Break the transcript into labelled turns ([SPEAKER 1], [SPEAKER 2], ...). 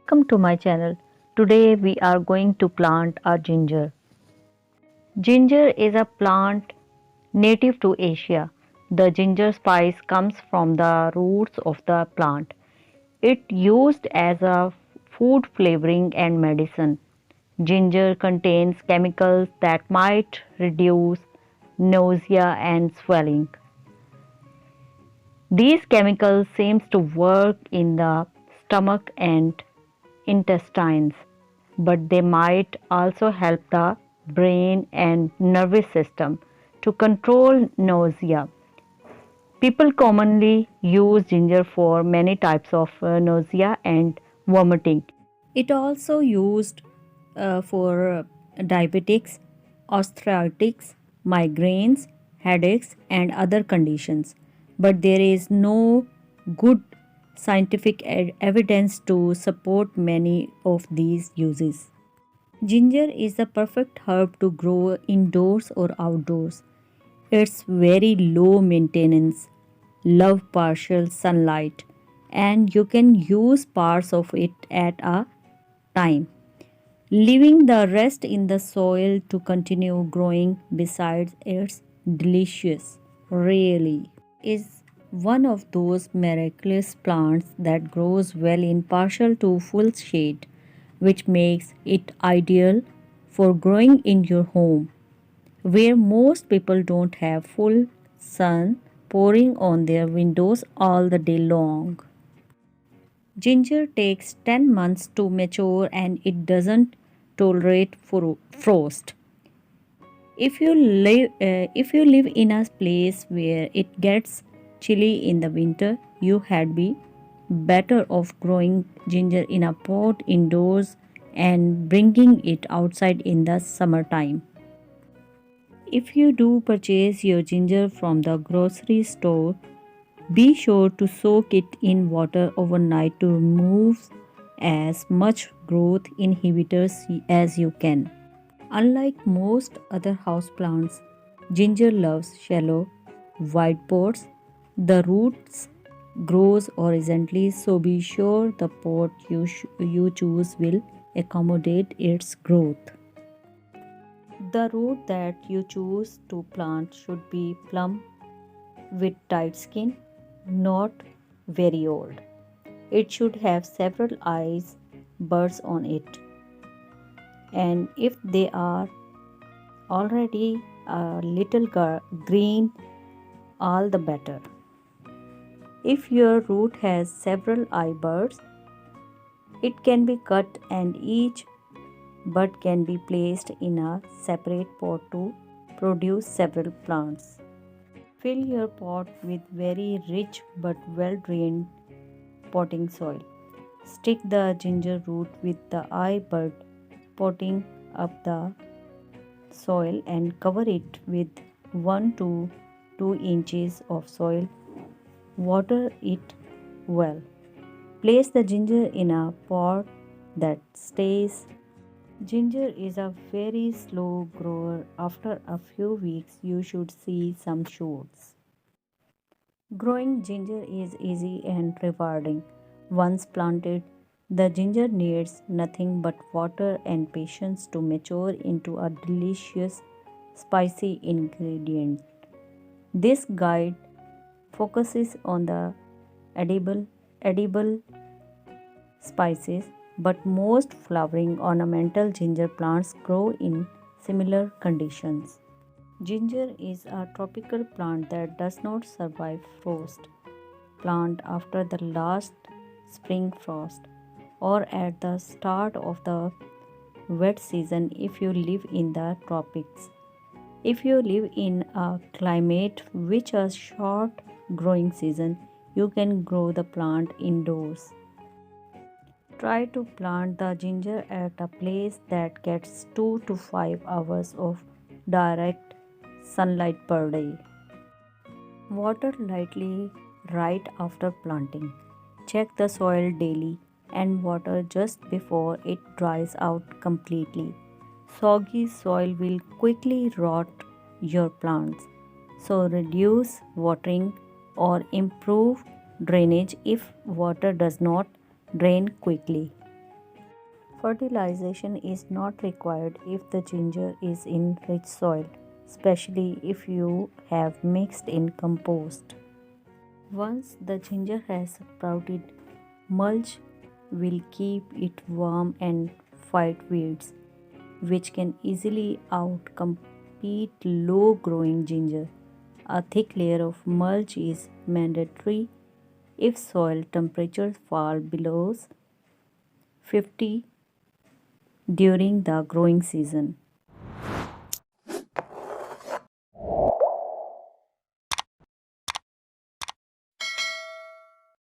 [SPEAKER 1] welcome to my channel. Today we are going to plant a ginger. Ginger is a plant native to Asia. The ginger spice comes from the roots of the plant. It used as a food flavoring and medicine. Ginger contains chemicals that might reduce nausea and swelling. These chemicals seems to work in the stomach and intestines, but they might also help the brain and nervous system to control nausea. People commonly use ginger for many types of nausea and vomiting. It also used for diabetics, arthritis, migraines, headaches, and other conditions. But there is no good scientific evidence to support many of these uses. Ginger is the perfect herb to grow indoors or outdoors. It's very low maintenance, love partial sunlight, and you can use parts of it at a time, leaving the rest in the soil to continue growing. Besides, it's delicious, really. Is one of those miraculous plants that grows well in partial to full shade, which makes it ideal for growing in your home, where most people don't have full sun pouring on their windows all the day long. Ginger takes 10 months to mature and it doesn't tolerate frost. If you live in a place where it gets chilly in the winter, you had be better off growing ginger in a pot indoors and bringing it outside in the summertime. If you do purchase your ginger from the grocery store, be sure to soak it in water overnight to remove as much growth inhibitors as you can. Unlike most other houseplants, ginger loves shallow, wide pots. The roots grows horizontally, so be sure the pot you choose will accommodate its growth. The root that you choose to plant should be plump with tight skin, not very old. It should have several eyes, buds on it, and if they are already a little green, all the better. If your root has several eye buds, it can be cut and each bud can be placed in a separate pot to produce several plants. Fill your pot with very rich but well drained potting soil. Stick the ginger root with the eye bud potting up the soil and cover it with 1 to 2 inches of soil. Water it well. Place the ginger in a pot that stays. Ginger is a very slow grower. After a few weeks, you should see some shoots. Growing ginger is easy and rewarding. Once planted, the ginger needs nothing but water and patience to mature into a delicious, spicy ingredient. This guide focuses on the edible spices, but most flowering ornamental ginger plants grow in similar conditions. Ginger is a tropical plant that does not survive frost. Plant after the last spring frost or at the start of the wet season if you live in the tropics. If you live in a climate which has short growing season, you can grow the plant indoors. Try to plant the ginger at a place that gets 2 to 5 hours of direct sunlight per day. Water lightly right after planting. Check the soil daily and water just before it dries out completely. Soggy soil will quickly rot your plants, so reduce watering or improve drainage if water does not drain quickly. Fertilization is not required if the ginger is in rich soil, especially if you have mixed in compost. Once the ginger has sprouted, mulch will keep it warm and fight weeds, which can easily outcompete low growing ginger. A thick layer of mulch is mandatory if soil temperatures fall below 50 during the growing season.